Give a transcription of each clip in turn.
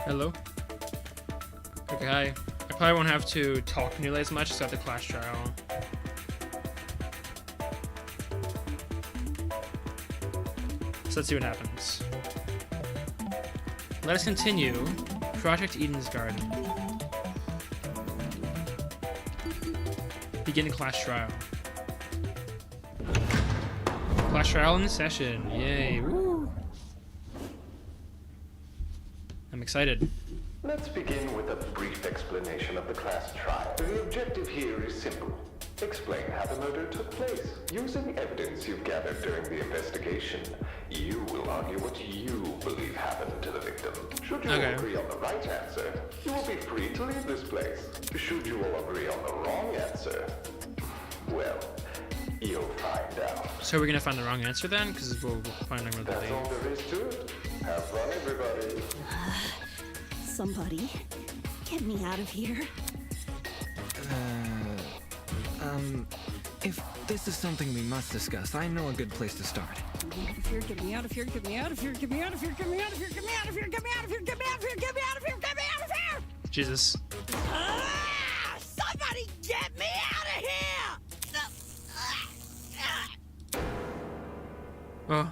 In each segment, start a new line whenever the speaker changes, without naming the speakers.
Hello. Okay, hi. I probably won't have to talk nearly as much except the class trial. So let's see what happens. Let us continue. Project Eden's Garden. Begin class trial. Class trial in session. Yay. Woo. I'm excited.
Let's begin with a brief explanation of the class trial. The objective here is simple. Explain how the murder took place. Using evidence you've gathered during the investigation, you will argue what you believe happened to the victim. Should you all agree on the right answer, you will be free to leave this place. Should you all agree on the wrong answer, well, you'll find out.
So we're gonna find the wrong answer then? Because we'll find out where the
That's all there is to it. Have fun, everybody.
Somebody, get me out of here.
If this is something we must discuss, I know a good place to start.
Get me out of here, get me out of here, get me out of here, get me out of here, get me out of here, get me out of here, get me out of here, get me out of here, get me out of here!
Jesus.
Somebody get me out of here!
Oh.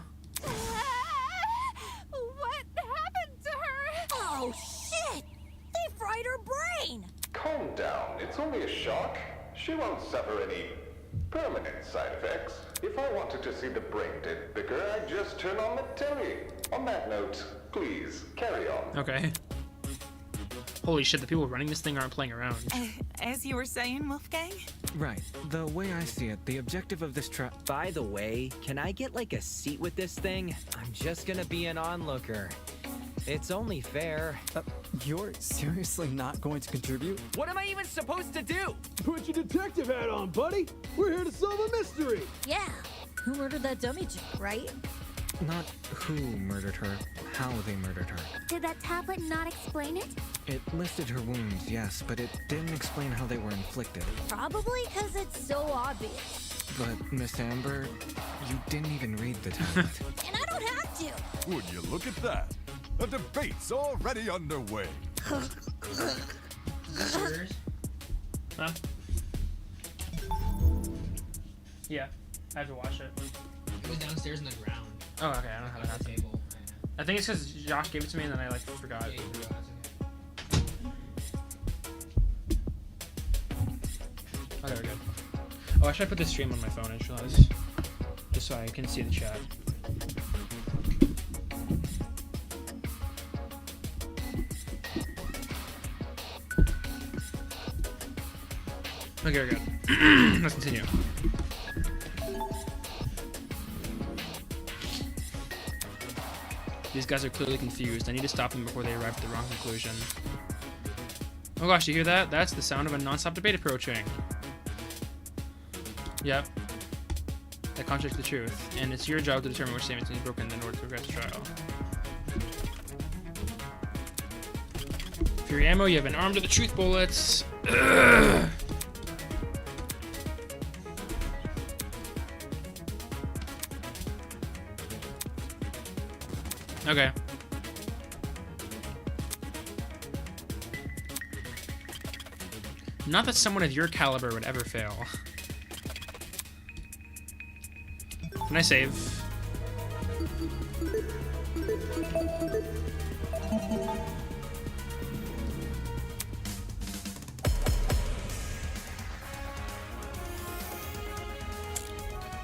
What happened to her? Oh, shit! They fried her brain!
Calm down. It's only a shock. She won't suffer any permanent side effects. If I wanted to see the brain dead bigger, I'd just turn on the telly. On that note, please, carry on.
Okay. Holy shit, the people running this thing aren't playing around.
As you were saying, Wolfgang?
Right. The way I see it, the objective of this trial...
By the way, can I get like a seat with this thing? I'm just gonna be an onlooker. It's only fair.
You're seriously not going to contribute?
What am I even supposed to do?
Put your detective hat on, buddy. We're here to solve a mystery.
Yeah, who murdered that dummy chick, right?
Not who murdered her, how they murdered her.
Did that tablet not explain it?
It listed her wounds, yes, but it didn't explain how they were inflicted.
Probably because it's so obvious.
But, Miss Amber, you didn't even read the tablet.
And I don't have to.
Would you look at that? A debate's already underway.
Huh? Yeah, I have to watch it.
It was downstairs in the ground.
Oh, okay, I don't know how to have
the
it.
table.
I think it's because Josh gave it to me and then I like forgot.
Yeah, you realized,
Oh, there we go. Oh, I should put the stream on my phone, I just realized. Just so I can see the chat. Okay, we're good. Let's continue. These guys are clearly confused. I need to stop them before they arrive at the wrong conclusion. Oh gosh, you hear that? That's the sound of a non-stop debate approaching. Yep. That contradicts the truth. And it's your job to determine which statements need broken in order to progress the trial. For your ammo, you have an arm to the truth bullets. Ugh. Okay. Not that someone of your caliber would ever fail. Can I save?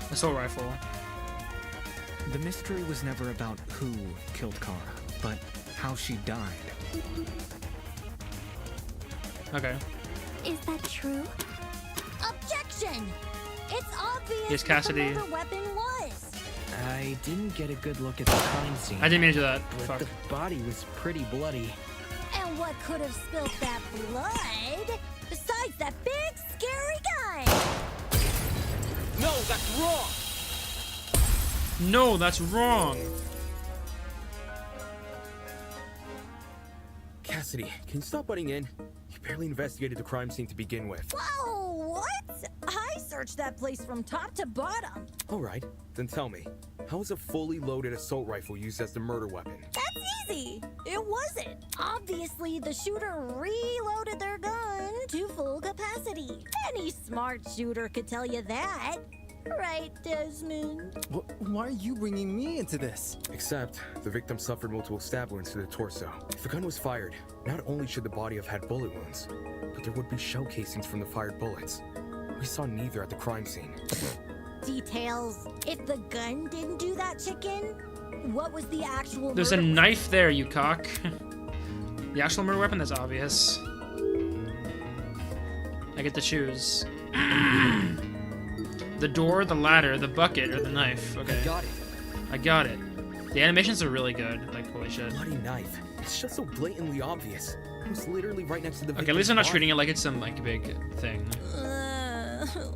Assault rifle.
The mystery was never about who killed Kara, but how she died.
Okay.
Is that true? Objection! It's obvious
Yes, Cassidy.
what the murder weapon was.
I didn't get a good look at the crime scene.
I didn't mean to do that.
But
Fuck.
the body was pretty bloody.
And what could have spilled that blood? Besides that big, scary guy!
No, that's wrong!
No, that's wrong.
Cassidy, can you stop butting in? You barely investigated the crime scene to begin with.
Whoa, what? I searched that place from top to bottom.
All right, then tell me, how is a fully loaded assault rifle used as the murder weapon?
That's
easy. It wasn't. Obviously, the shooter reloaded their gun to full capacity. Any smart shooter could tell you that. Right, Desmond?
Why are you bringing me into this?
Except, the victim suffered multiple stab wounds to the torso. If the gun was fired, not only should the body have had bullet wounds, but there would be shell casings from the fired bullets. We saw neither at the crime scene.
Details. If the gun didn't do that, chicken, what was the actual
There's a
murder
knife there, you cock. The actual murder weapon, that's obvious. I get to choose. The door, the ladder, the bucket, or the knife. Okay.
I got it.
I got it. The animations are really good. Like, holy shit.
Bloody knife. It's just so blatantly obvious. It was literally right next to the
Okay, at least I'm
victim's
not
body.
treating it like it's some, like, big thing.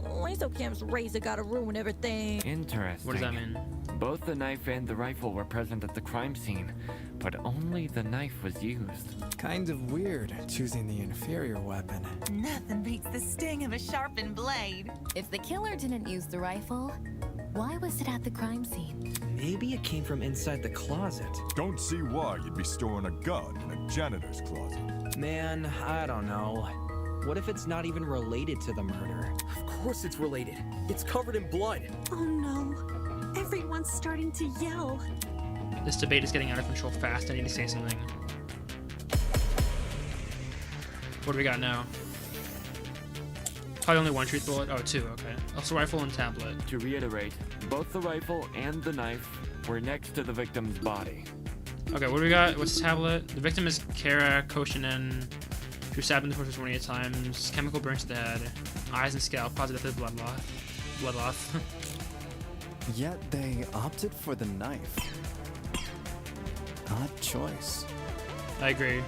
Why so Cam's razor gotta ruin everything?
Interesting.
What does that mean?
Both the knife and the rifle were present at the crime scene, but only the knife was used.
Kind of weird, choosing the inferior weapon.
Nothing beats the sting of a sharpened blade.
If the killer didn't use the rifle, why was it at the crime scene?
Maybe it came from inside the closet.
Don't see why you'd be storing a gun in a janitor's closet.
Man, I don't know. What if it's not even related to the murder?
Of course it's related. It's covered in blood.
Oh no. Everyone's starting to yell.
This debate is getting out of control fast. I need to say something. What do we got now? Probably only one truth bullet. Oh, two. Okay. Also rifle and tablet.
To reiterate, both the rifle and the knife were next to the victim's body.
Okay, what do we got? What's the tablet? The victim is Kara Koshinen. She was stabbed in the torso 28 times. Chemical burns to the head. Eyes and scalp. Positive blood loss. Blood loss.
Yet they opted for the knife. Odd choice.
I agree.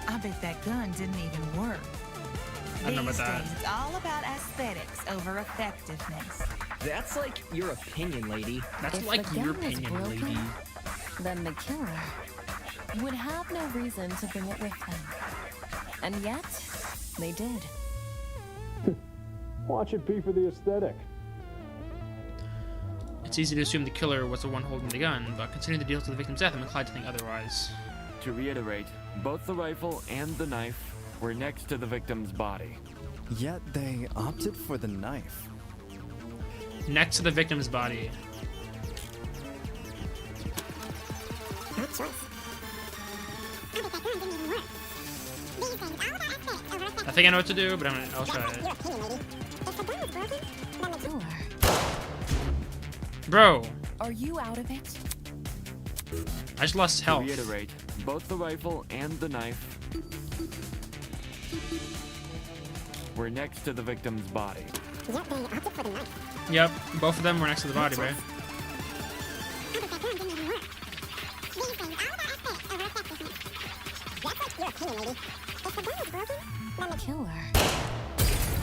I bet that gun didn't even work.
I don't know about
These
that.
days, it's all about aesthetics over effectiveness.
That's like your opinion, lady.
That's
If
like
the
your
gun was
opinion,
broken,
lady.
then the killer would have no reason to bring it with them. And yet, they did.
Watch it be for the aesthetic.
It's easy to assume the killer was the one holding the gun, but considering the details of the victim's death, I'm inclined to think otherwise.
To reiterate, both the rifle and the knife were next to the victim's body.
Yet they opted for the knife.
Next to the victim's body. I think I know what to do, but I'll try it. Bro,
Are you out of it?
I just lost
To
health.
reiterate, both the rifle and the knife were next to the victim's body.
Yep, both of them were next to the body, right?
Killer.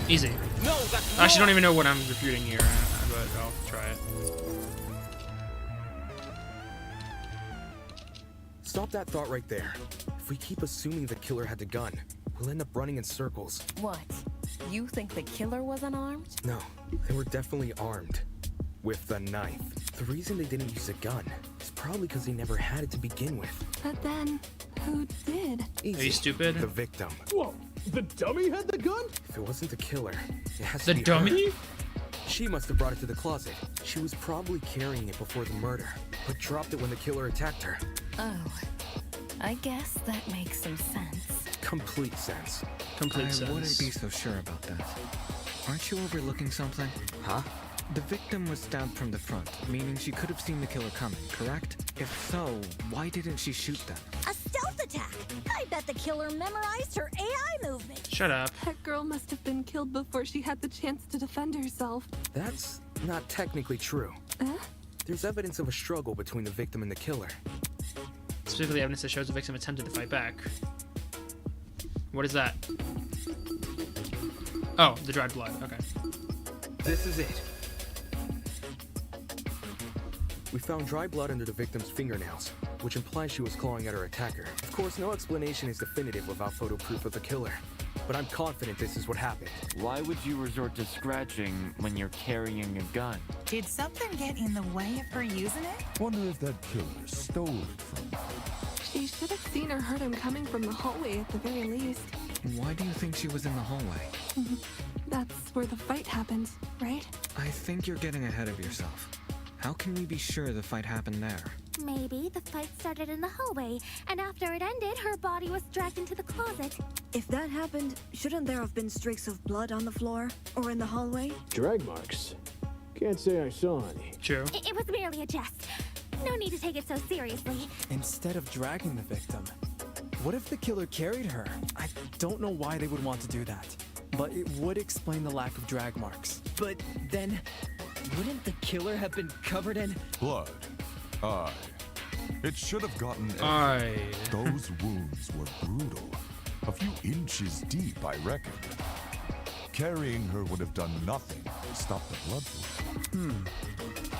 Easy.
No, that's
I actually don't even know what I'm refuting here, but I'll try it.
Stop that thought right there. If we keep assuming the killer had the gun, we'll end up running in circles.
What? You think the killer was unarmed?
No, they were definitely armed. With the knife. The reason they didn't use a gun is probably because they never had it to begin with.
But then, who did?
Easy.
Are you stupid?
The victim.
Whoa, the dummy had the gun?
If it wasn't the killer, it has
The
to be
dummy?
her. She must have brought it to the closet. She was probably carrying it before the murder, but dropped it when the killer attacked her.
Oh, I guess that makes some sense.
Complete sense.
Complete
I
sense.
wouldn't be so sure about that. Aren't you overlooking something?
Huh?
The victim was stabbed from the front, meaning she could have seen the killer coming, correct? If so, why didn't she shoot them?
A stealth attack! I bet the killer memorized her AI movement.
Shut up.
That girl must have been killed before she had the chance to defend herself.
That's not technically true. There's evidence of a struggle between the victim and the killer.
Specifically evidence that shows the victim attempted to fight back. What is that? Oh, the dried blood. Okay.
This is it. We found dry blood under the victim's fingernails, which implies she was clawing at her attacker. Of course, no explanation is definitive without photo proof of the killer, but I'm confident this is what happened.
Why would you resort to scratching when you're carrying a gun?
Did something get in the way of her using it?
Wonder if that killer stole it from her.
She should have seen or heard him coming from the hallway at the very least.
Why do you think she was in the hallway?
That's where the fight happened, right?
I think you're getting ahead of yourself. How can we be sure the fight happened there?
Maybe the fight started in the hallway, and after it ended, her body was dragged into the closet.
If that happened, shouldn't there have been streaks of blood on the floor? Or in the hallway?
Drag marks? Can't say I saw any.
True.
It was merely a jest. No need to take it so seriously.
Instead of dragging the victim, what if the killer carried her? I don't know why they would want to do that, but it would explain the lack of drag marks.
But then, wouldn't the killer have been covered in
blood? Aye. It should have gotten
Aye.
Those wounds were brutal. A few inches deep, I reckon. Carrying her would have done nothing to stop the blood flow.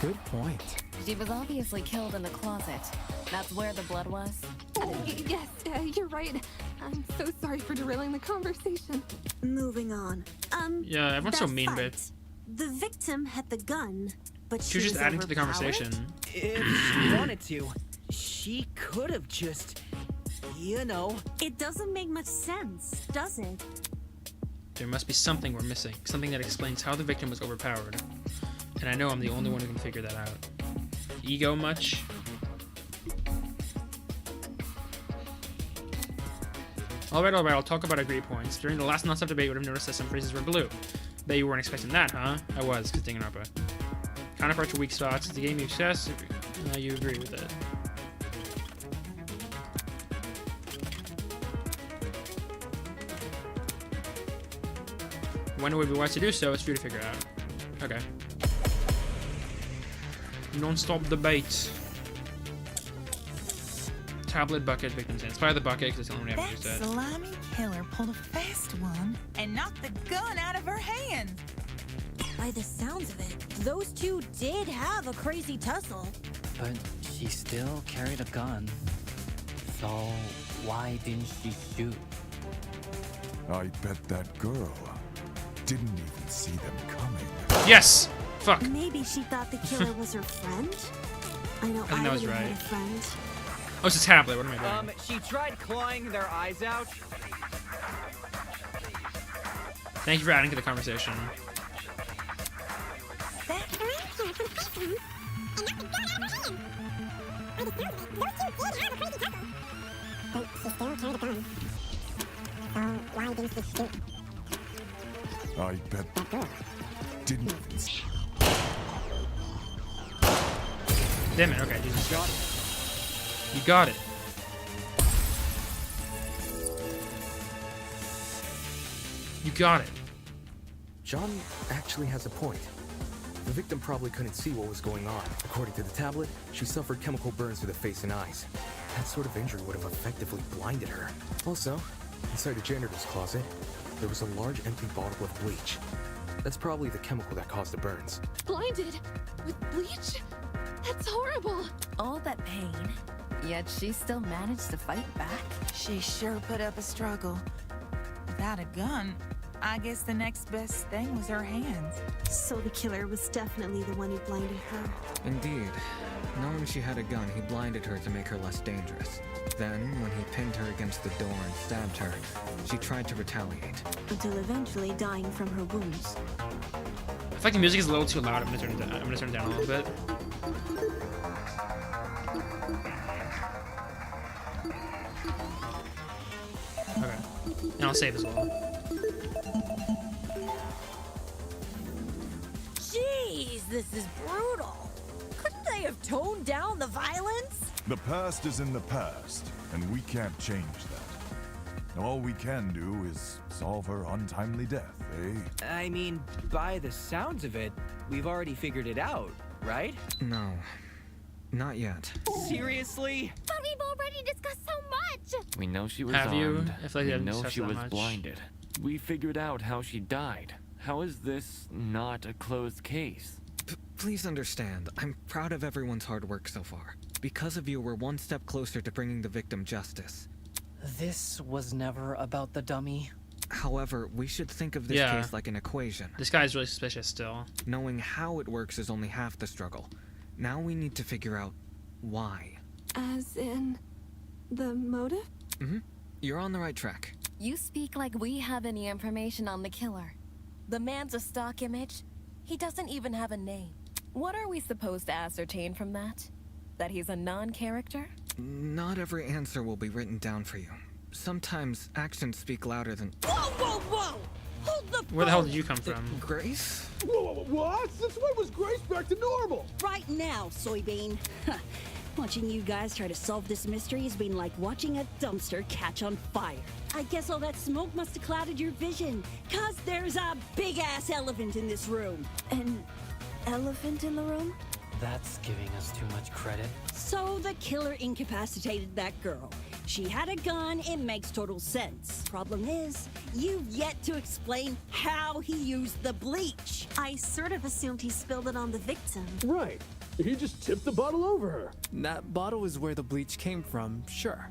Good point.
She was obviously killed in the closet. That's where the blood was?
Yes, you're right. I'm so sorry for derailing the conversation.
Moving on.
Yeah, everyone's so mean,
fight.
but
The victim had the gun, but
she was just adding to the conversation.
If she wanted to, she could have just, you know.
It doesn't make much sense, does it?
There must be something we're missing. Something that explains how the victim was overpowered. And I know I'm the only one who can figure that out. Ego much? Alright, I'll talk about agree points. During the last non-stop debate, you would have noticed that some phrases were blue. Bet you weren't expecting that, huh? I was, because Danganronpa. Counterparts are weak spots. The game you success, you agree with it. When it would be wise to do so, it's for you to figure out. Okay. Non-stop debate. Tablet, bucket, victim's hands. Fire the bucket, because it's the only one we
That
haven't used yet.
slimy killer pulled a fast one and knocked the gun out of her hand.
By the sounds of it, those two did have a crazy tussle.
But she still carried a gun. So why didn't she shoot?
I bet that girl didn't even see them coming.
Yes! Fuck.
Maybe she thought the killer was her friend? I know
I think that was
would've had
right.
a friend.
Oh, it's a tablet. What am I doing?
She tried clawing their eyes out.
Thank you for adding to the conversation.
I bet didn't even see.
Damn it. Okay, Jesus. Got it. You got it. You got it.
John actually has a point. The victim probably couldn't see what was going on. According to the tablet, she suffered chemical burns to the face and eyes. That sort of injury would have effectively blinded her. Also, inside the janitor's closet, there was a large empty bottle of bleach. That's probably the chemical that caused the burns.
Blinded? With bleach? That's horrible.
All that pain, yet she still managed to fight back.
She sure put up a struggle. Without a gun, I guess the next best thing was her hands.
So the killer was definitely the one who blinded her.
Indeed. Knowing she had a gun, he blinded her to make her less dangerous. Then, when he pinned her against the door and stabbed her, she tried to retaliate.
Until eventually dying from her wounds.
I feel like the music is a little too loud. I'm gonna turn it down a little bit. Okay. And I'll save as well.
Jeez, this is brutal. Couldn't they have toned down the violence?
The past is in the past, and we can't change that. All we can do is solve her untimely death, eh?
I mean, by the sounds of it, we've already figured it out, right?
No. Not yet.
Seriously?
But we've already discussed so much!
We know she was
Have you?
armed.
I feel like
we
I haven't
know
discussed
she
that
was
much.
blinded. We figured out how she died. How is this not a closed case?
Please understand, I'm proud of everyone's hard work so far. Because of you, we're one step closer to bringing the victim justice.
This was never about the dummy.
However, we should think of this
Yeah.
case like an equation.
This guy's really suspicious still.
Knowing how it works is only half the struggle. Now we need to figure out why.
As in, The motive?
Mm-hmm. You're on the right track.
You speak like we have any information on the killer. The man's a stock image. He doesn't even have a name. What are we supposed to ascertain from that? That he's a non-character?
Not every answer will be written down for you. Sometimes actions speak louder than...
Whoa, whoa, whoa! Hold the
Where the hell did you come from?
Grace?
Whoa, what? Since when was Grace back to normal?
Right now, Soybean. Watching you guys try to solve this mystery has been like watching a dumpster catch on fire. I guess all that smoke must have clouded your vision, 'cause there's a big-ass elephant in this room.
An elephant in the room?
That's giving us too much credit.
So the killer incapacitated that girl. She had a gun, it makes total sense. Problem is, you've yet to explain how he used the bleach.
I sort of assumed he spilled it on the victim.
Right. He just tipped the bottle over her.
That bottle is where the bleach came from, sure.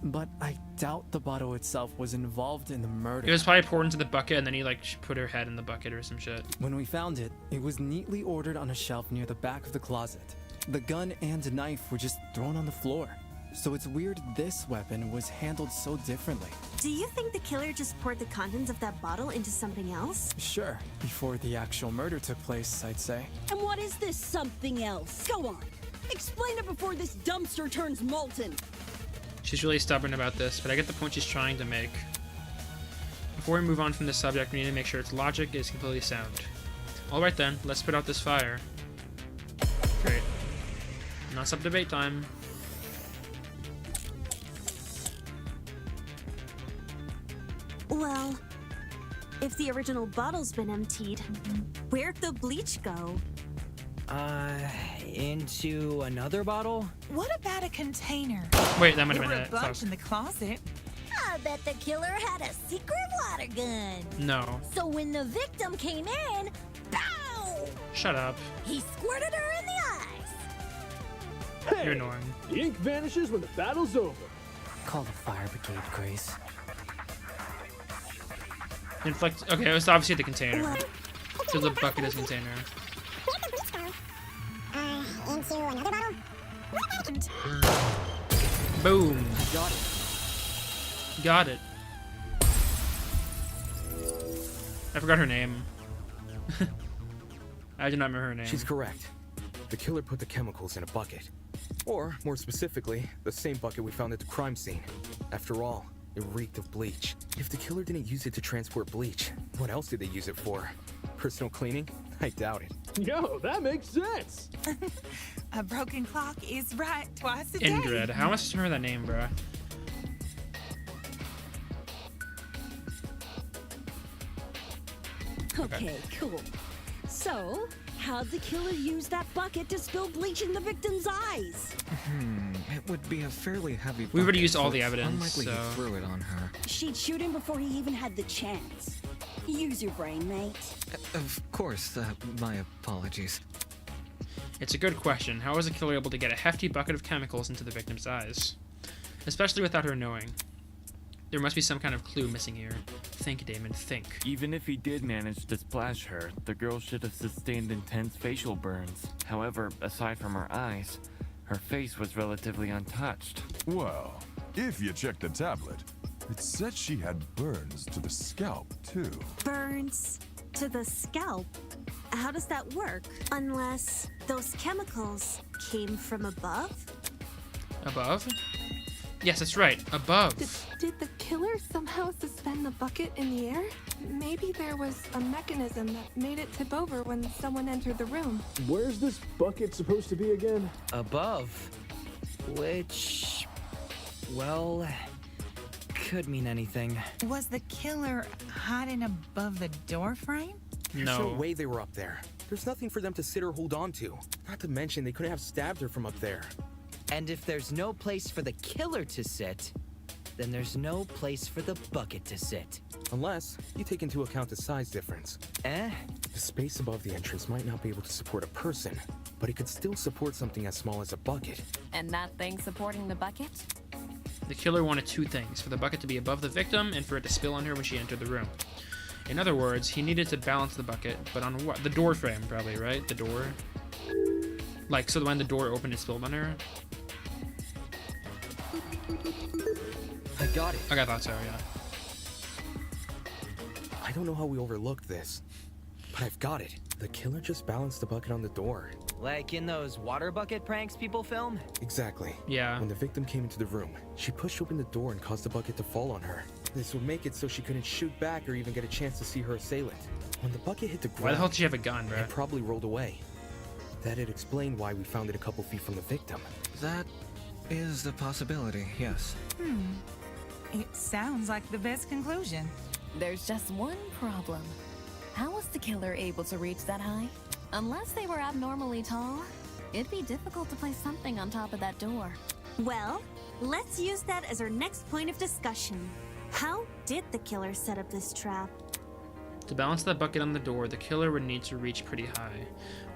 But I doubt the bottle itself was involved in the murder.
It was probably poured into the bucket and then he like put her head in the bucket or some shit.
When we found it, it was neatly ordered on a shelf near the back of the closet. The gun and knife were just thrown on the floor. So it's weird this weapon was handled so differently.
Do you think the killer just poured the contents of that bottle into something else?
Sure, before the actual murder took place, I'd say.
And what is this something else? Go on. Explain it before this dumpster turns molten.
She's really stubborn about this, but I get the point she's trying to make. Before we move on from this subject, we need to make sure its logic is completely sound. Alright then, let's put out this fire. Great. Now it's up to debate time.
Well, if the original bottle's been emptied, where'd the bleach go?
Into another bottle?
What about a container?
Wait, that might have
There
been
were
it.
a bunch
Fuck.
in the closet.
I bet the killer had a secret water gun.
No.
So when the victim came in, pow!
Shut up.
He squirted her in the eyes.
Hey,
You're annoying.
The ink vanishes when the battle's over.
Call the fire brigade, Grace.
Inflect. Okay, it was obviously the container. So the bucket is container.
Into another bottle?
Boom.
Got it.
Got it. I forgot her name. I do not remember her name.
She's correct. The killer put the chemicals in a bucket. Or, more specifically, the same bucket we found at the crime scene. After all, it reeked of bleach. If the killer didn't use it to transport bleach, what else did they use it for? Personal cleaning? I doubt it.
Yo, that makes sense.
A broken clock is right twice a day.
Ingrid. How am I supposed to remember that name, bruh?
Okay, cool. So, how'd the killer use that bucket to spill bleach in the victim's eyes?
It would be a fairly heavy bucket.
We've already used all
so
the
it's
evidence,
Unlikely
so-
he threw it on her.
She'd shoot him before he even had the chance. Use your brain, mate.
Of course, my apologies.
It's a good question. How was the killer able to get a hefty bucket of chemicals into the victim's eyes? Especially without her knowing. There must be some kind of clue missing here. Think, Damon, think.
Even if he did manage to splash her, the girl should have sustained intense facial burns. However, aside from her eyes, her face was relatively untouched.
Well, if you check the tablet, it said she had burns to the scalp, too.
Burns to the scalp? How does that work? Unless those chemicals came from above?
Above? Yes, that's right. Above.
Did the killer somehow suspend the bucket in the air? Maybe there was a mechanism that made it tip over when someone entered the room.
Where's this bucket supposed to be again?
Above. Which, well, could mean anything.
Was the killer hiding above the door frame?
There's no way they were up there. There's nothing for them to sit or hold on to. Not to mention, they couldn't have stabbed her from up there.
And if there's no place for the killer to sit, then there's no place for the bucket to sit.
Unless you take into account the size difference.
Eh?
The space above the entrance might not be able to support a person, but it could still support something as small as a bucket.
And that thing supporting the bucket?
The killer wanted two things, for the bucket to be above the victim and for it to spill on her when she entered the room. In other words, he needed to balance the bucket, but on what? The door frame, probably, right? The door? Like, so when the door opened, it spilled on her?
I got it.
Okay, I thought so, yeah.
I don't know how we overlooked this, but I've got it. The killer just balanced the bucket on the door.
Like in those water bucket pranks people film?
Exactly.
Yeah.
When the victim came into the room, she pushed open the door and caused the bucket to fall on her. This would make it so she couldn't shoot back or even get a chance to see her assailant. When the bucket hit the ground,
Why the hell did she have a gun, bro?
it probably rolled away. That'd explain why we found it a couple feet from the victim.
That is a possibility, yes.
It sounds like the best conclusion.
There's just one problem. How was the killer able to reach that high? Unless they were abnormally tall, it'd be difficult to place something on top of that door.
Well, let's use that as our next point of discussion. How did the killer set up this trap?
To balance that bucket on the door, the killer would need to reach pretty high.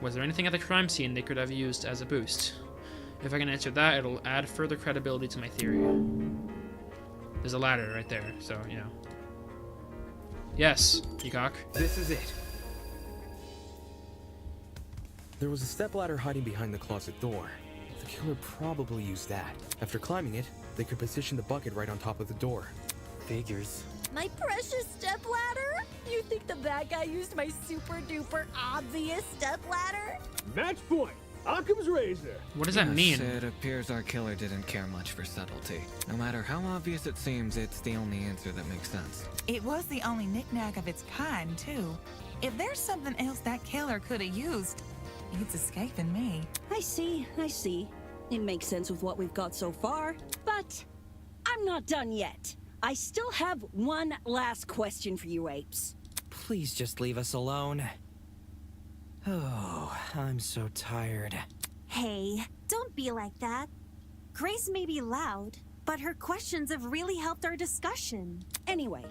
Was there anything at the crime scene they could have used as a boost? If I can answer that, it'll add further credibility to my theory. There's a ladder right there, so, you know. Yes, Peacock.
This is it. There was a stepladder hiding behind the closet door. The killer probably used that. After climbing it, they could position the bucket right on top of the door.
Figures.
My precious stepladder? You think the bad guy used my super duper obvious stepladder?
Match point. Occam's razor.
What does that mean?
It appears our killer didn't care much for subtlety. No matter how obvious it seems, it's the only answer that makes sense.
It was the only knickknack of its kind, too. If there's something else that killer could have used, it's escaping me.
I see. It makes sense with what we've got so far, but I'm not done yet. I still have one last question for you apes.
Please just leave us alone. Oh, I'm so tired.
Hey, don't be like that. Grace may be loud, but her questions have really helped our discussion.
Anyway,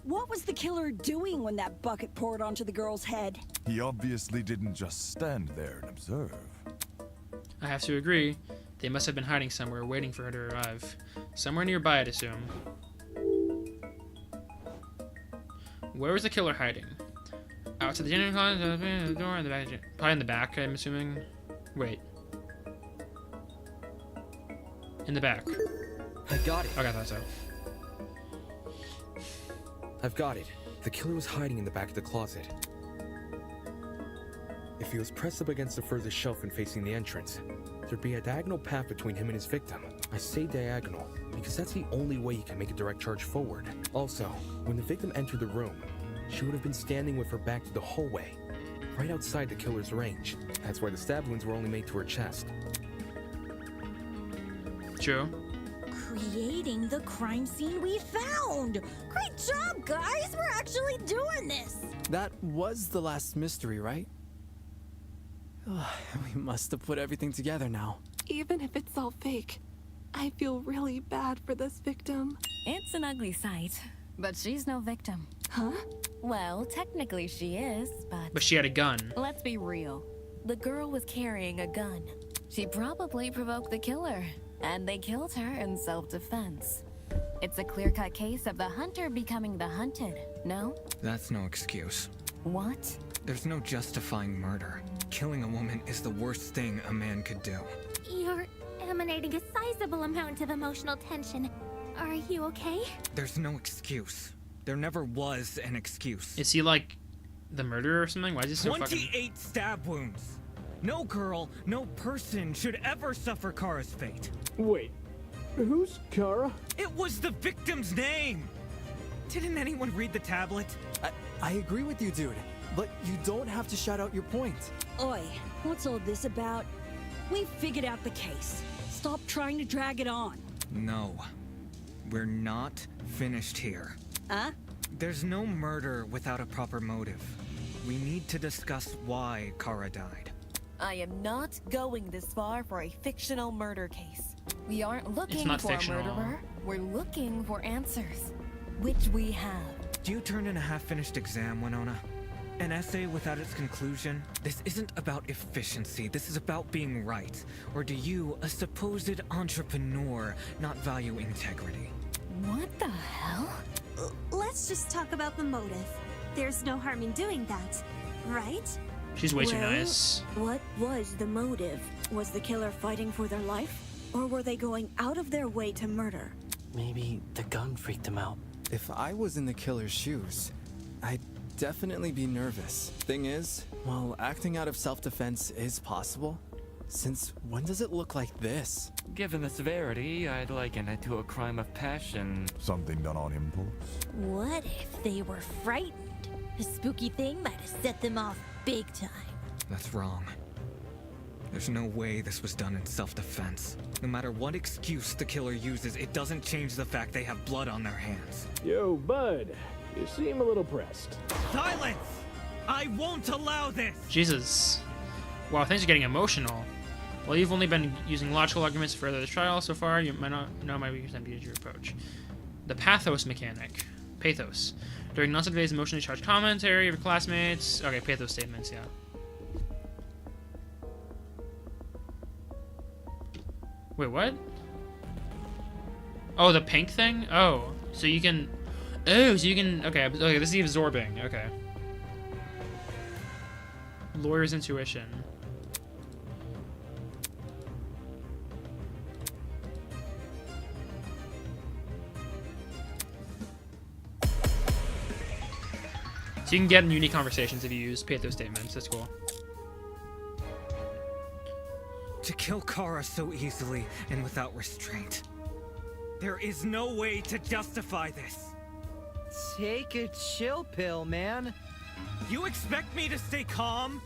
what was the killer doing when that bucket poured onto the girl's head?
He obviously didn't just stand there and observe.
I have to agree. They must have been hiding somewhere, waiting for her to arrive. Somewhere nearby, I'd assume. Where was the killer hiding? Outside the dinner closet, the door, in the back. Probably in the back, I'm assuming. Wait. In the back.
I got it.
Okay, I thought so.
I've got it. The killer was hiding in the back of the closet. If he was pressed up against the furthest shelf and facing the entrance, there'd be a diagonal path between him and his victim. I say diagonal because that's the only way he can make a direct charge forward. Also, when the victim entered the room, she would have been standing with her back to the hallway, right outside the killer's range. That's why the stab wounds were only made to her chest.
True.
Creating the crime scene we found! Great job, guys! We're actually doing this!
That was the last mystery, right? We must have put everything together now.
Even if it's all fake, I feel really bad for this victim.
It's an ugly sight, but she's no victim.
Huh?
Well, technically she is,
But she had a gun.
let's be real. The girl was carrying a gun. She probably provoked the killer, and they killed her in self-defense. It's a clear-cut case of the hunter becoming the hunted, no?
That's no excuse.
What?
There's no justifying murder. Killing a woman is the worst thing a man could do.
You're emanating a sizable amount of emotional tension. Are you okay?
There's no excuse. There never was an excuse.
Is he like the murderer or something? Why is he so
28 stab wounds. No girl, no person should ever suffer Kara's fate.
Wait, who's Kara?
It was the victim's name! Didn't anyone read the tablet?
I agree with you, dude. But you don't have to shout out your point.
Oi, what's all this about? We've figured out the case. Stop trying to drag it on.
No. We're not finished here.
Huh?
There's no murder without a proper motive. We need to discuss why Kara died.
I am not going this far for a fictional murder case. We aren't looking
not
for
fictional.
a murderer. We're looking for answers, which we have.
Do you turn in a half-finished exam, Winona? An essay without its conclusion? This isn't about efficiency, this is about being right. Or do you, a supposed entrepreneur, not value integrity?
What the hell?
Let's just talk about the motive. There's no harm in doing that, right?
She's way too nice.
What was the motive? Was the killer fighting for their life?
Or were they going out of their way to murder?
Maybe the gun freaked him out.
If I was in the killer's shoes, I'd definitely be nervous. Thing is, while acting out of self-defense is possible, since when does it look like this?
Given the severity, I'd liken it to a crime of passion.
Something done on impulse?
What if they were frightened? A spooky thing might have set them off big time.
That's wrong. There's no way this was done in self-defense. No matter what excuse the killer uses, it doesn't change the fact they have blood on their hands.
Yo, bud. You seem a little pressed.
Silence! I won't allow this!
Jesus. Wow, things are getting emotional. Well, you've only been using logical arguments to further the trial so far. You might not know my weakest time to use your approach. The pathos mechanic. Pathos. During non days, emotionally charged commentary of your classmates. Okay, pathos statements, yeah. Wait, what? Oh, the pink thing? Oh, so you can... Oh, so you can... Okay, okay, this is the absorbing. Okay. Lawyer's intuition. So you can get in unique conversations if you use pathos statements. That's cool.
To kill Kara so easily and without restraint. There is no way to justify this.
Take a chill pill, man.
You expect me to stay calm?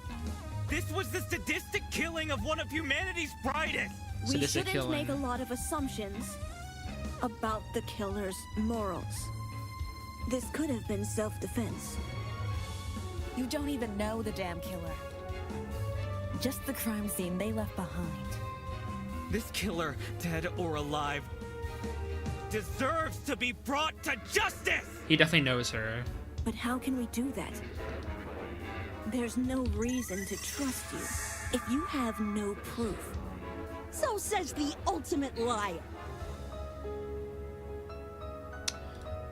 This was the sadistic killing of one of humanity's brightest.
We shouldn't make a lot of assumptions about the killer's morals. This could have been self-defense.
You don't even know the damn killer. Just the crime scene they left behind.
This killer, dead or alive, deserves to be brought to justice!
He definitely knows her.
But how can we do that? There's no reason to trust you if you have no proof.
So says the ultimate liar.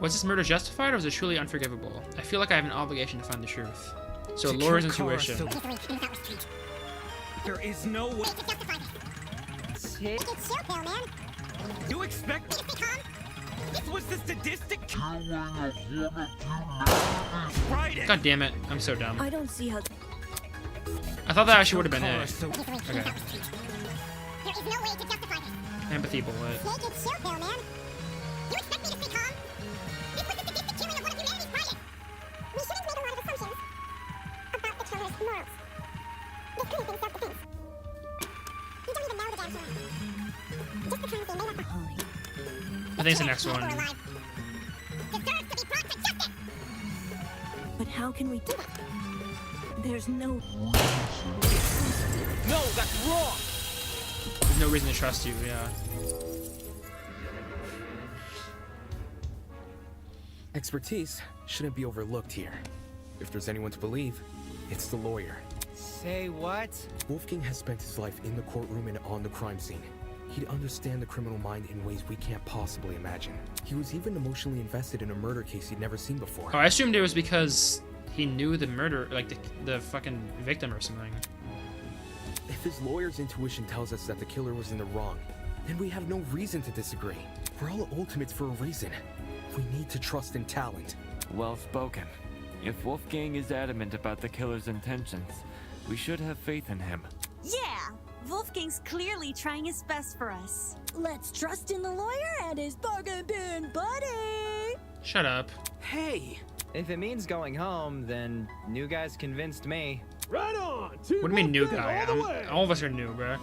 Was this murder justified or was it truly unforgivable? I feel like I have an obligation to find the truth. So
To
Laura's
kill Kara
intuition.
There is no way.
Take a chill pill, man.
You expect this was the sadistic brightest.
God damn it, I'm so dumb.
I don't see how.
I thought that actually would have been it.
So...
Okay.
There is no way to justify this.
Empathy bullet.
Take a chill pill, man. You expect me to stay calm? This was the sadistic killing of one of humanity's brightest. We shouldn't make a lot of assumptions about the killer's morals. This could have been self-defense. You don't even know the damn killer. Just the crime scene they left behind.
I think it's the next one.
Deserves to be brought to justice.
But how can we do that? There's no.
No, that's wrong.
There's no reason to trust you, yeah.
Expertise shouldn't be overlooked here. If there's anyone to believe, it's the lawyer.
Say what?
Wolfgang has spent his life in the courtroom and on the crime scene. He'd understand the criminal mind in ways we can't possibly imagine. He was even emotionally invested in a murder case he'd never seen before.
Oh, I assumed it was because he knew the murder, like the fucking victim or something.
If his lawyer's intuition tells us that the killer was in the wrong, then we have no reason to disagree. We're all ultimates for a reason. We need to trust in talent.
Well spoken. If Wolfgang is adamant about the killer's intentions, we should have faith in him.
Yeah, Wolfgang's clearly trying his best for us.
Let's trust in the lawyer and his bargain bin buddy.
Shut up.
Hey! If it means going home, then new guy's convinced me.
Right on!
What do you mean new guy? All of us are new, bruh.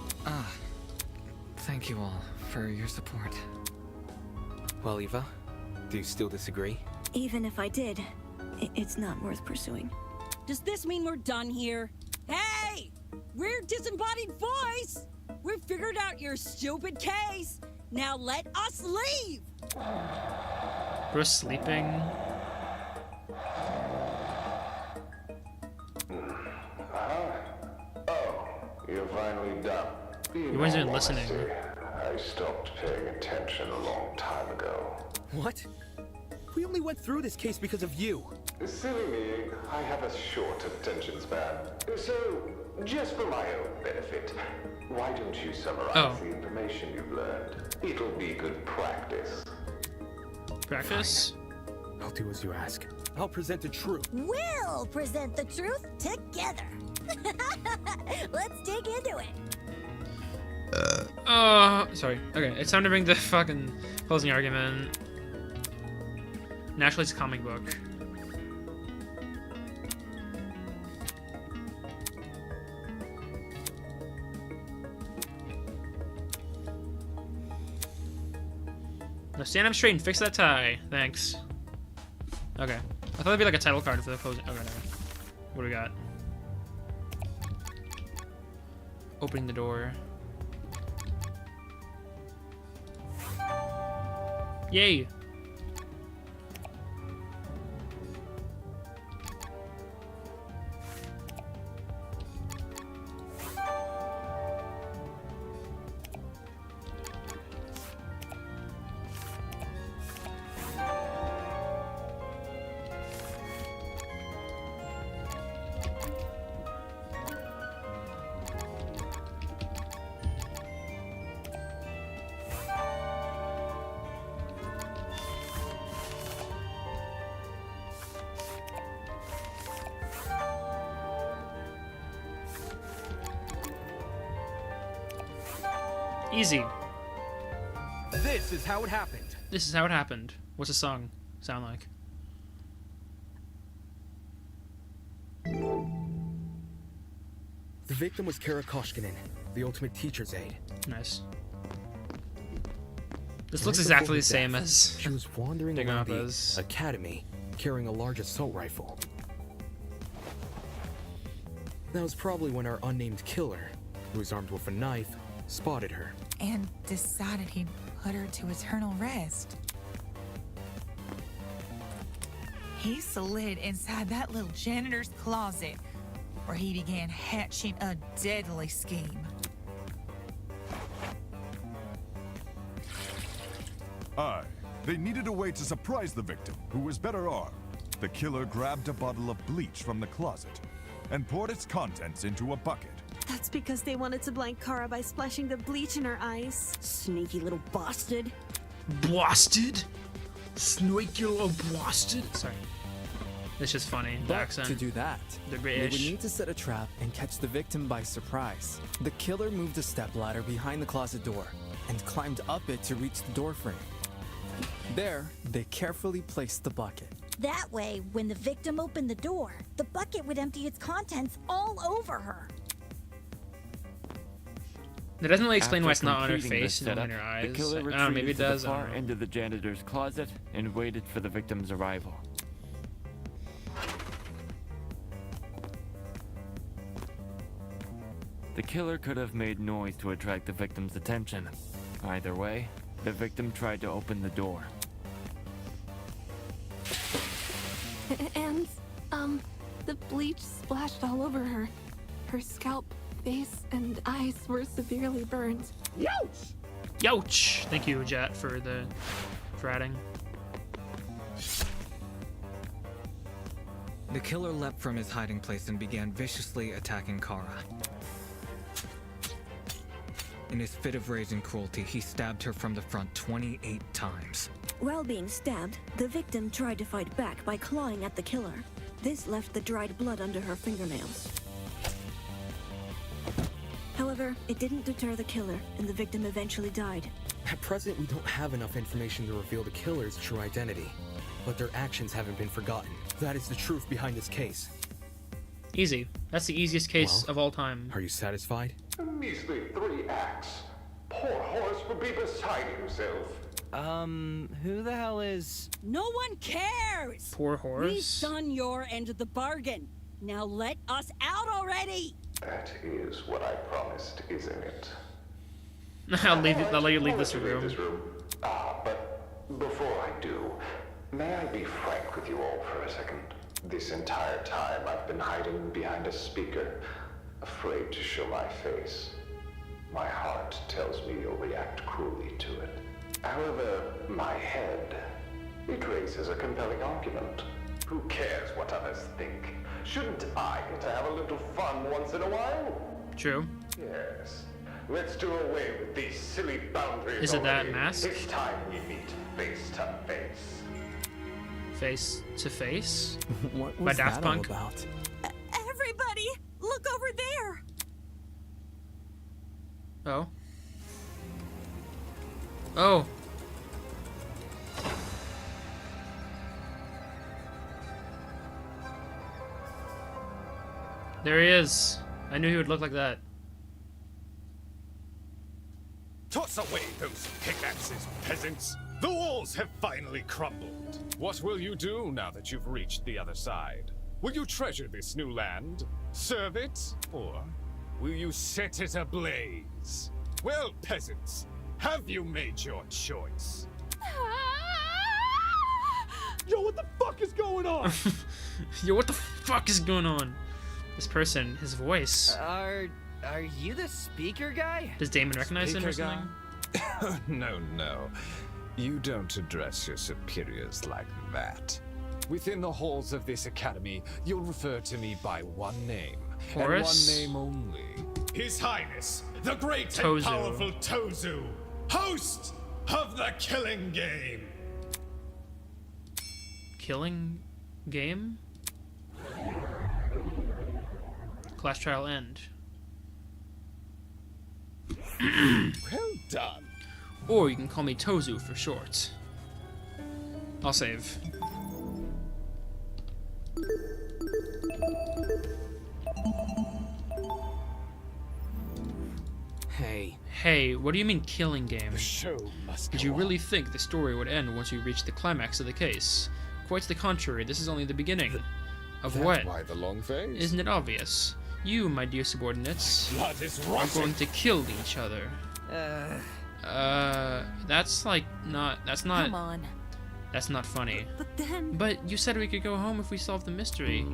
Thank you all for your support.
Well, Eva, do you still disagree?
Even if I did, it's not worth pursuing.
Does this mean we're done here? Hey! We're Disembodied Voice! We've figured out your stupid case! Now let us leave!
Bruce sleeping.
Oh, you're finally done.
He wasn't even listening.
I stopped paying attention a long time ago.
What? We only went through this case because of you.
Silly me, I have a short attention span. So, just for my own benefit, why don't you summarize the information you've learned? It'll be good practice.
Practice?
I'll do as you ask. I'll present the truth.
We'll present the truth together. Let's dig into it.
Sorry. Okay, it's time to bring the fucking closing argument. Naturally, it's a comic book. Now stand up straight and fix that tie. Thanks. Okay. I thought it'd be like a title card for the closing. Okay, no. What do we got? Opening the door. Yay! Easy.
This is how it happened.
This is how it happened. What's the song sound like?
The victim was Kara Koshkinen, the ultimate teacher's aide.
Nice. This looks exactly the same as
she was wandering around the
Digamapa's
academy carrying a large assault rifle. That was probably when our unnamed killer, who was armed with a knife, spotted her.
And decided he'd put her to eternal rest. He slid inside that little janitor's closet, where he began hatching a deadly scheme.
Aye. They needed a way to surprise the victim, who was better armed. The killer grabbed a bottle of bleach from the closet and poured its contents into a bucket.
That's because they wanted to blind Kara by splashing the bleach in her eyes.
Sneaky little bastard.
Blasted? Sneaky little blasted? Sorry. It's just funny. The
But
accent.
to do that,
The
they
British.
would need to set a trap and catch the victim by surprise. The killer moved a stepladder behind the closet door and climbed up it to reach the door frame. There, they carefully placed the bucket.
That way, when the victim opened the door, the bucket would empty its contents all over her.
It doesn't really explain why
After
it's not on her
completing
face
this
and on
setup,
her eyes.
The killer
I don't know,
retreated
maybe it
to
does.
the
I don't
far
know.
end of the janitor's closet and waited for the victim's arrival. The killer could have made noise to attract the victim's attention. Either way, the victim tried to open the door.
And, the bleach splashed all over her. Her scalp, face, and eyes were severely burned.
Youch! Youch! Thank you, Jet, for adding.
The killer leapt from his hiding place and began viciously attacking Kara. In his fit of rage and cruelty, he stabbed her from the front 28 times.
While being stabbed, the victim tried to fight back by clawing at the killer. This left the dried blood under her fingernails. However, it didn't deter the killer, and the victim eventually died.
At present, we don't have enough information to reveal the killer's true identity, but their actions haven't been forgotten. That is the truth behind this case.
Easy. That's the easiest case of all time.
Are you satisfied?
Measly 3 acts. Poor Horace would be beside himself.
Who the hell is...
No one cares!
Poor Horace.
We've done your end of the bargain. Now let us out already!
That is what I promised, isn't it?
I'll let you leave this
I'll let you
room.
leave this room. But before I do, may I be frank with you all for a second? This entire time I've been hiding behind a speaker, afraid to show my face. My heart tells me you'll react cruelly to it. However, my head It raises a compelling argument. Who cares what others think? Shouldn't I get to have a little fun once in a while?
True.
Yes. Let's do away with these silly boundaries.
Is it that
already.
mask?
It's time we meet face to face.
Face to face?
What
By
was
Daft
that all
Punk?
about?
Everybody, look over there!
Oh. Oh. There he is. I knew he would look like that.
Toss away those pickaxes, peasants! The walls have finally crumbled. What will you do now that you've reached the other side? Will you treasure this new land? Serve it? Or will you set it ablaze? Well, peasants, have you made your choice?
Yo, what the fuck is going on?
Yo, what the fuck is going on? This person, his voice.
Are you the speaker guy?
Does Damon recognize him or
Speaker
something?
No. You don't address your superiors like that. Within the halls of this academy, you'll refer to me by one name.
Horus?
And one name only. His Highness, the great
Tozu.
and powerful Tozu, host of the Killing Game.
Killing game? Class trial end.
Well done.
Or you can call me Tozu for short. I'll save. Hey, what do you mean killing game?
The show must
Did
go
you
on.
really think the story would end once we reached the climax of the case? Quite the contrary, this is only the beginning. Of
That's
what?
why the long face?
Isn't it obvious? You, my dear subordinates,
Blood is
are
rotting.
going to kill each other. That's like not. That's not.
Come on.
That's not funny.
But then...
But you said we could go home if we solved the mystery.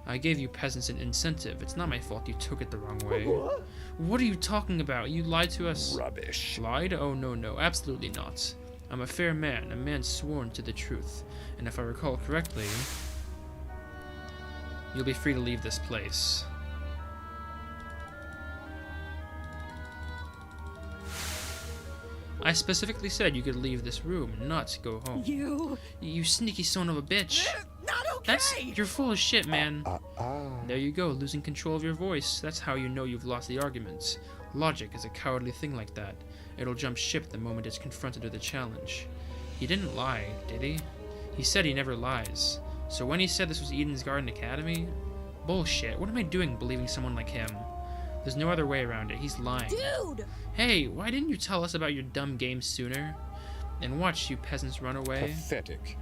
I gave you peasants an incentive. It's not my fault you took it the wrong way. What are you talking about? You lied to us.
Rubbish.
Lied? Oh, no, absolutely not. I'm a fair man, a man sworn to the truth. And if I recall correctly, you'll be free to leave this place. I specifically said you could leave this room, not go home. You sneaky son of a bitch.
Not okay!
You're full of shit, man. There you go, losing control of your voice. That's how you know you've lost the argument. Logic is a cowardly thing like that. It'll jump ship the moment it's confronted with a challenge. He didn't lie, did he? He said he never lies. So when he said this was Eden's Garden Academy? Bullshit. What am I doing believing someone like him? There's no other way around it. He's lying.
Dude!
Hey, why didn't you tell us about your dumb game sooner? And watch you peasants run away.
Pathetic.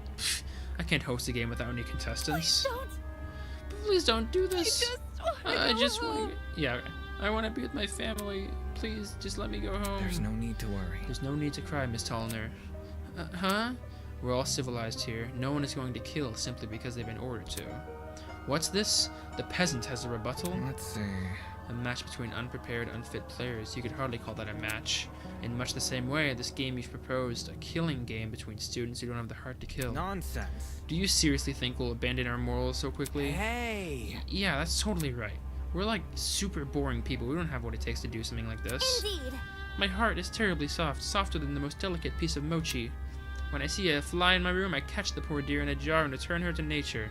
I can't host a game without any contestants.
Please don't!
Please don't do this.
I just wanna go home.
Yeah, okay. I want to be with my family. Please, just let me go home.
There's no need to worry.
There's no need to cry, Miss Tollner. Huh? We're all civilized here. No one is going to kill simply because they've been ordered to. What's this? The peasant has a rebuttal?
Let's see.
A match between unprepared, unfit players. You could hardly call that a match. In much the same way, this game you've proposed, a killing game between students who don't have the heart to kill.
Nonsense.
Do you seriously think we'll abandon our morals so quickly?
Hey!
Yeah, that's totally right. We're like super boring people. We don't have what it takes to do something like this.
Indeed.
My heart is terribly soft, softer than the most delicate piece of mochi. When I see a fly in my room, I catch the poor dear in a jar and return her to nature.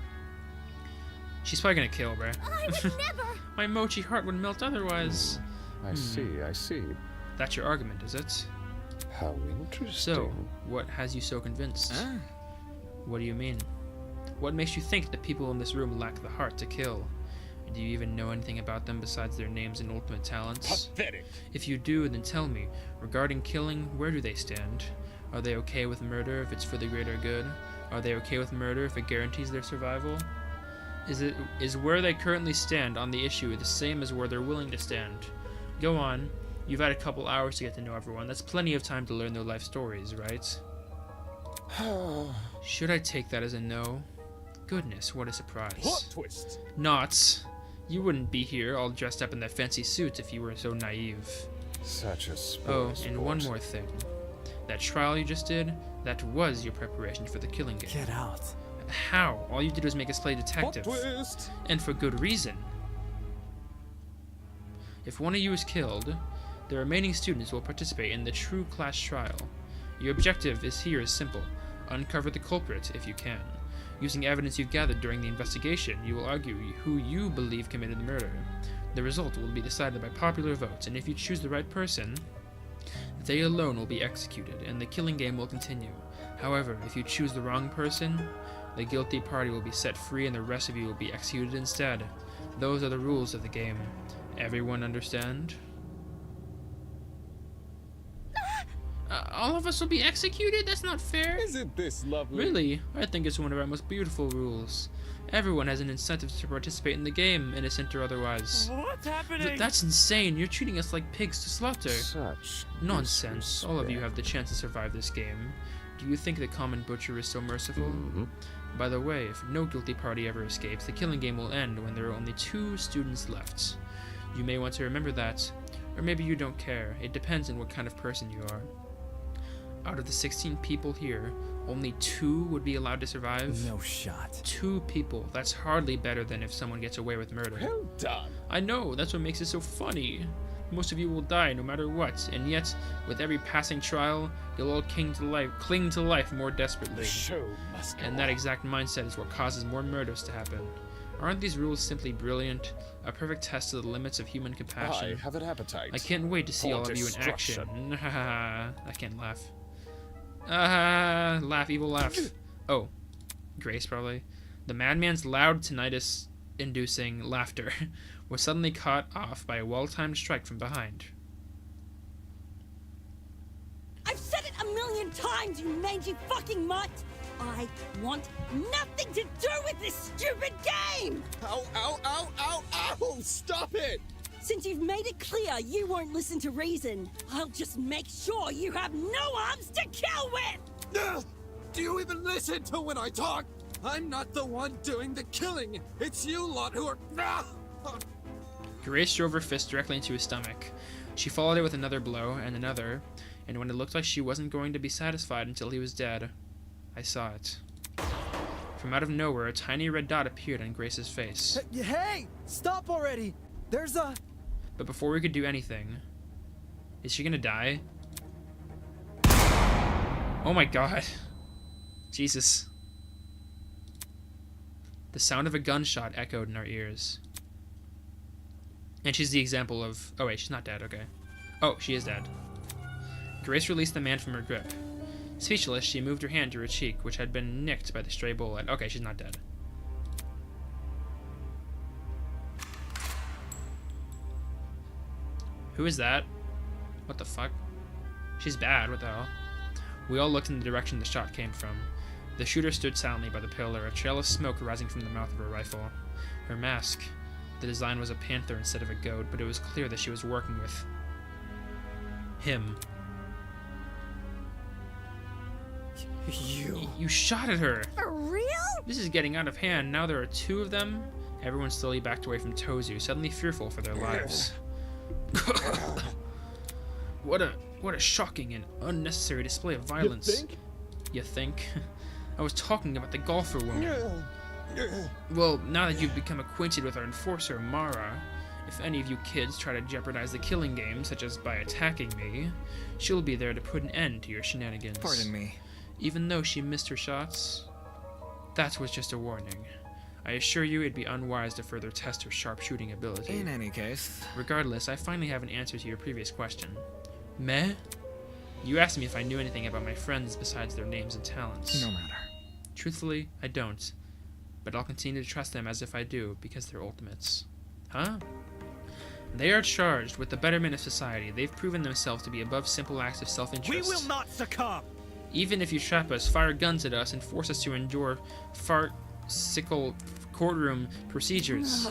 She's probably gonna kill, bruh.
I would never.
My mochi heart would melt otherwise.
I see.
That's your argument, is it?
How interesting.
So, what has you so convinced? What do you mean? What makes you think the people in this room lack the heart to kill? Do you even know anything about them besides their names and ultimate talents?
Pathetic.
If you do, then tell me, regarding killing, where do they stand? Are they okay with murder if it's for the greater good? Are they okay with murder if it guarantees their survival? Is where they currently stand on the issue the same as where they're willing to stand? Go on. You've had a couple hours to get to know everyone. That's plenty of time to learn their life stories, right? Should I take that as a no? Goodness, what a surprise.
Plot twist.
Not. You wouldn't be here all dressed up in that fancy suit if you were so naive.
Such a
Oh,
spoil
and one more thing. That trial you just did, That was your preparation for the killing game.
Get out.
How? All you did was make us play detective.
Plot twist.
And for good reason. If one of you is killed, the remaining students will participate in the true class trial. Your objective is simple. Uncover the culprit if you can. Using evidence you've gathered during the investigation, you will argue who you believe committed the murder. The result will be decided by popular vote, and if you choose the right person, they alone will be executed, and the killing game will continue. However, if you choose the wrong person, the guilty party will be set free and the rest of you will be executed instead. Those are the rules of the game. Everyone understand? All of us will be executed? That's not fair.
Isn't this lovely?
Really? I think it's one of our most beautiful rules. Everyone has an incentive to participate in the game, innocent or otherwise.
What's happening?
That's insane. You're treating us like pigs to slaughter.
Such
nonsense. All of you have the chance to survive this game. Do you think the common butcher is so merciful? By the way, if no guilty party ever escapes, the killing game will end when there are only 2 students left. You may want to remember that, or maybe you don't care. It depends on what kind of person you are. Out of the 16 people here, only 2 would be allowed to survive?
No shot.
2 people. That's hardly better than if someone gets away with murder.
Well done.
I know, that's what makes it so funny. Most of you will die no matter what, and yet, with every passing trial, you'll all cling to life more desperately.
The show must go
And that
on.
exact mindset is what causes more murders to happen. Aren't these rules simply brilliant? A perfect test of the limits of human compassion.
I have an appetite.
I can't wait to see
for
all of you in
destruction.
action. I can't laugh. Laugh, evil laugh. Oh, Grace probably. The madman's loud tinnitus-inducing laughter was suddenly cut off by a well-timed strike from behind.
I've said it a million times, you mangy fucking mutt! I want nothing to do with this stupid game!
Ow, ow, ow, ow, ow! Stop it!
Since you've made it clear you won't listen to reason, I'll just make sure you have no arms to kill with!
Do you even listen to when I talk? I'm not the one doing the killing. It's you lot who are...
Grace drove her fist directly into his stomach. She followed it with another blow and another, and when it looked like she wasn't going to be satisfied until he was dead, I saw it. From out of nowhere, a tiny red dot appeared on Grace's face.
Hey! Stop already! There's a...
But before we could do anything... Is she gonna die? Oh my god. Jesus. The sound of a gunshot echoed in our ears. And she's the example of... Oh wait, she's not dead, okay. Oh, she is dead. Grace released the man from her grip. Speechless, she moved her hand to her cheek, which had been nicked by the stray bullet. Okay, she's not dead. Who is that? What the fuck? She's bad, what the hell? We all looked in the direction the shot came from. The shooter stood silently by the pillar, a trail of smoke rising from the mouth of her rifle. Her mask. The design was a panther instead of a goat, but it was clear that she was working with... him. You shot at her!
For real?
This is getting out of hand. Now there are 2 of them. Everyone slowly backed away from Tozu, suddenly fearful for their lives. What a shocking and unnecessary display of violence. You think? I was talking about the golfer woman. Well, now that you've become acquainted with our enforcer, Mara, if any of you kids try to jeopardize the killing game, such as by attacking me, she'll be there to put an end to your shenanigans.
Pardon me.
Even though she missed her shots, that was just a warning. I assure you it'd be unwise to further test her sharpshooting ability.
In any case...
Regardless, I finally have an answer to your previous question. Meh? You asked me if I knew anything about my friends besides their names and talents.
No matter.
Truthfully, I don't. But I'll continue to trust them as if I do, because they're ultimates. Huh? They are charged with the betterment of society. They've proven themselves to be above simple acts of self-interest.
We will not succumb!
Even if you trap us, fire guns at us, and force us to endure farcical courtroom procedures.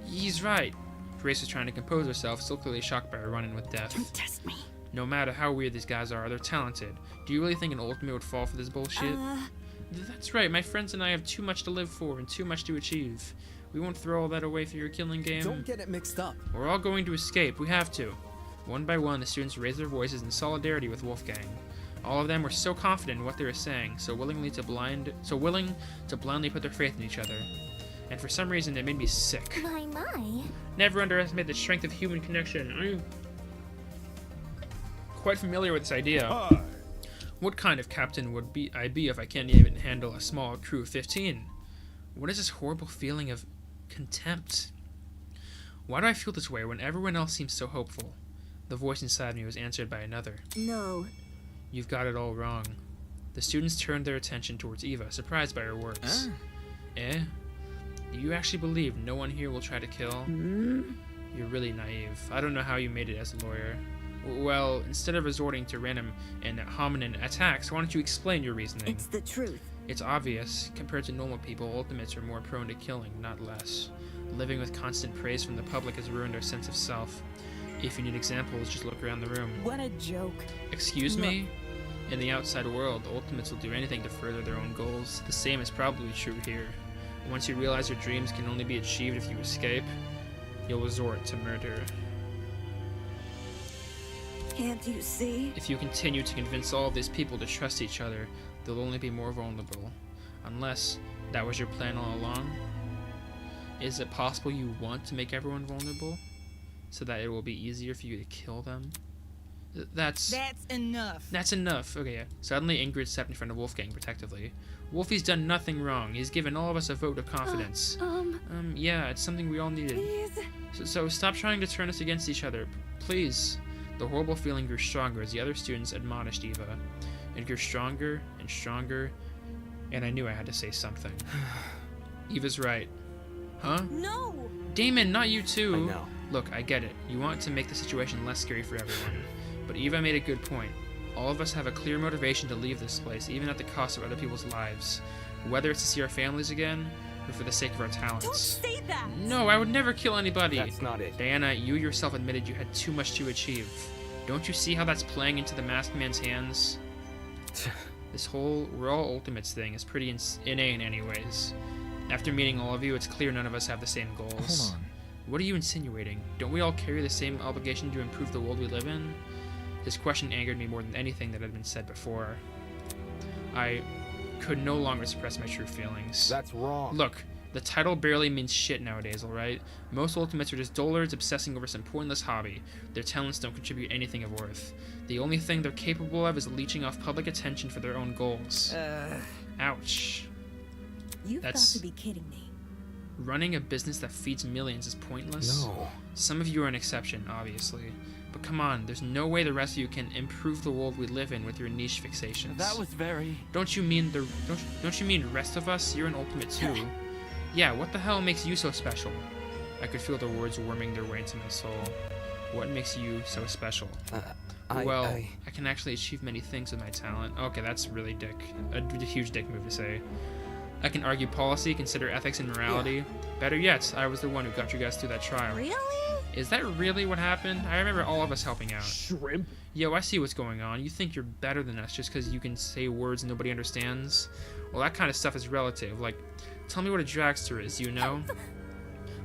He's right. Grace was trying to compose herself, still clearly shocked by her run-in with death.
Don't test me.
No matter how weird these guys are, they're talented. Do you really think an ultimate would fall for this bullshit? That's right, my friends and I have too much to live for and too much to achieve. We won't throw all that away for your killing game.
Don't get it mixed up.
We're all going to escape. We have to. One by one, the students raised their voices in solidarity with Wolfgang. All of them were so confident in what they were saying, so willing to blindly put their faith in each other. And for some reason, it made me sick.
My.
Never underestimate the strength of human connection. I'm quite familiar with this idea. What kind of captain would I be if I can't even handle a small crew of 15? What is this horrible feeling of contempt? Why do I feel this way when everyone else seems so hopeful? The voice inside me was answered by another.
No.
You've got it all wrong. The students turned their attention towards Eva, surprised by her words. Eh? Do you actually believe no one here will try to kill? You're really naive. I don't know how you made it as a lawyer. Well, instead of resorting to random and hominin attacks, why don't you explain your reasoning?
It's the truth.
It's obvious. Compared to normal people, ultimates are more prone to killing, not less. Living with constant praise from the public has ruined our sense of self. If you need examples, just look around the room.
What a joke.
Excuse me? In the outside world, ultimates will do anything to further their own goals. The same is probably true here. Once you realize your dreams can only be achieved if you escape, you'll resort to murder.
Can't you see?
If you continue to convince all of these people to trust each other, they'll only be more vulnerable. Unless that was your plan all along? Is it possible you want to make everyone vulnerable? So that it will be easier for you to kill them? That's
enough.
That's enough. Okay, yeah. Suddenly Ingrid stepped in front of Wolfgang protectively. Wolfie's done nothing wrong. He's given all of us a vote of confidence. Yeah, it's something we all needed. So stop trying to turn us against each other. Please. The horrible feeling grew stronger as the other students admonished Eva. It grew stronger and stronger, and I knew I had to say something. Eva's right. Huh?
No!
Damon, not you too.
I know.
Look, I get it. You want to make the situation less scary for everyone. But Eva made a good point. All of us have a clear motivation to leave this place, even at the cost of other people's lives. Whether it's to see our families again, or for the sake of our talents.
Don't say that!
No, I would never kill anybody.
That's not it.
Diana, you yourself admitted you had too much to achieve. Don't you see how that's playing into the masked man's hands? This whole we're all ultimates thing is pretty inane anyways. After meeting all of you, it's clear none of us have the same goals.
Hold on.
What are you insinuating? Don't we all carry the same obligation to improve the world we live in? His question angered me more than anything that had been said before. I could no longer suppress my true feelings.
That's wrong.
Look, the title barely means shit nowadays, alright? Most ultimates are just dullards obsessing over some pointless hobby. Their talents don't contribute anything of worth. The only thing they're capable of is leeching off public attention for their own goals. Ouch.
You've got to be kidding me.
Running a business that feeds millions is pointless?
No.
Some of you are an exception, obviously. But come on, there's no way the rest of you can improve the world we live in with your niche fixations.
That was very...
Don't you mean the rest of us? You're an ultimate too. Yeah, what the hell makes you so special? I could feel the words worming their way into my soul. What makes you so special? I can actually achieve many things with my talent. Okay, that's really a huge dick move to say. I can argue policy, consider ethics and morality. Better yet, I was the one who got you guys through that trial.
Really?
Is that really what happened? I remember all of us helping out.
Shrimp?
Yo, I see what's going on. You think you're better than us just because you can say words nobody understands? Well, that kind of stuff is relative. Like, tell me what a dragster is, you know?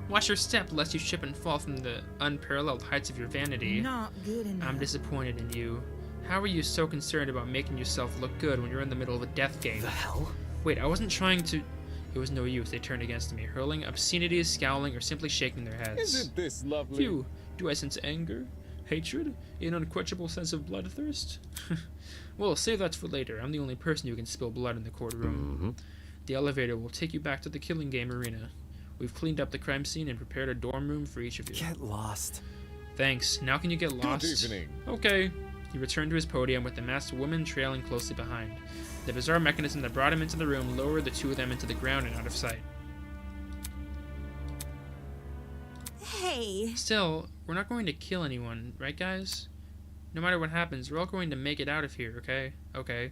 Watch your step lest you trip and fall from the unparalleled heights of your vanity.
Not good enough.
I'm disappointed in you. How are you so concerned about making yourself look good when you're in the middle of a death game?
The hell?
Wait, I wasn't trying to... It was no use. They turned against me, hurling obscenities, scowling, or simply shaking their heads.
Isn't this lovely?
Phew. Do I sense anger? Hatred? An unquenchable sense of bloodthirst? Well, save that for later. I'm the only person who can spill blood in the courtroom. The elevator will take you back to the killing game arena. We've cleaned up the crime scene and prepared a dorm room for each of you.
Get lost.
Thanks. Now can you get lost?
Good evening.
Okay. He returned to his podium with the masked woman trailing closely behind. The bizarre mechanism that brought him into the room lowered the two of them into the ground and out of sight.
Hey.
Still, we're not going to kill anyone, right guys? No matter what happens, we're all going to make it out of here, okay? Okay.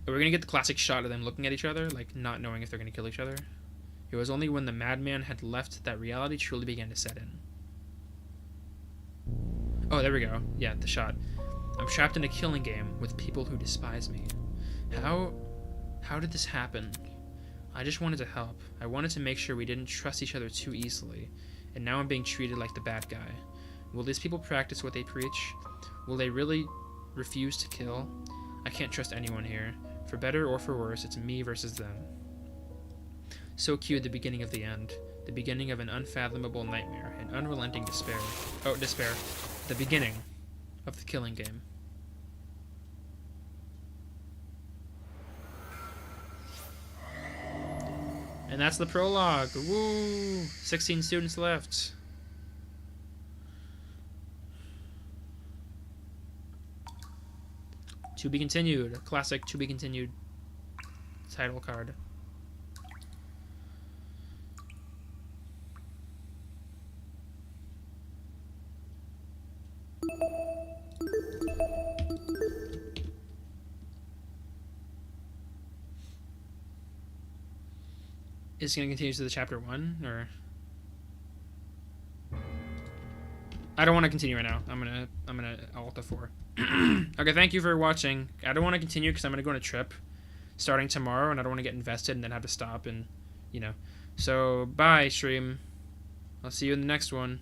We're going to get the classic shot of them looking at each other, like not knowing if they're going to kill each other. It was only when the madman had left that reality truly began to set in. Oh, there we go. Yeah, the shot. I'm trapped in a killing game with people who despise me. How did this happen? I just wanted to help. I wanted to make sure we didn't trust each other too easily. And now I'm being treated like the bad guy. Will these people practice what they preach? Will they really refuse to kill? I can't trust anyone here. For better or for worse, it's me versus them. So cue the beginning of the end. The beginning of an unfathomable nightmare. An unrelenting despair. Oh, despair. The beginning of the killing game. And that's the prologue. Woo! 16 students left. To be continued. Classic to be continued title card. Is it going to continue to the chapter 1 or I don't want to continue right now. I'm gonna alt F4. Okay, thank you for watching. I don't want to continue because I'm gonna go on a trip starting tomorrow, and I don't want to get invested and then have to stop and, you know. So bye, stream. I'll see you in the next one.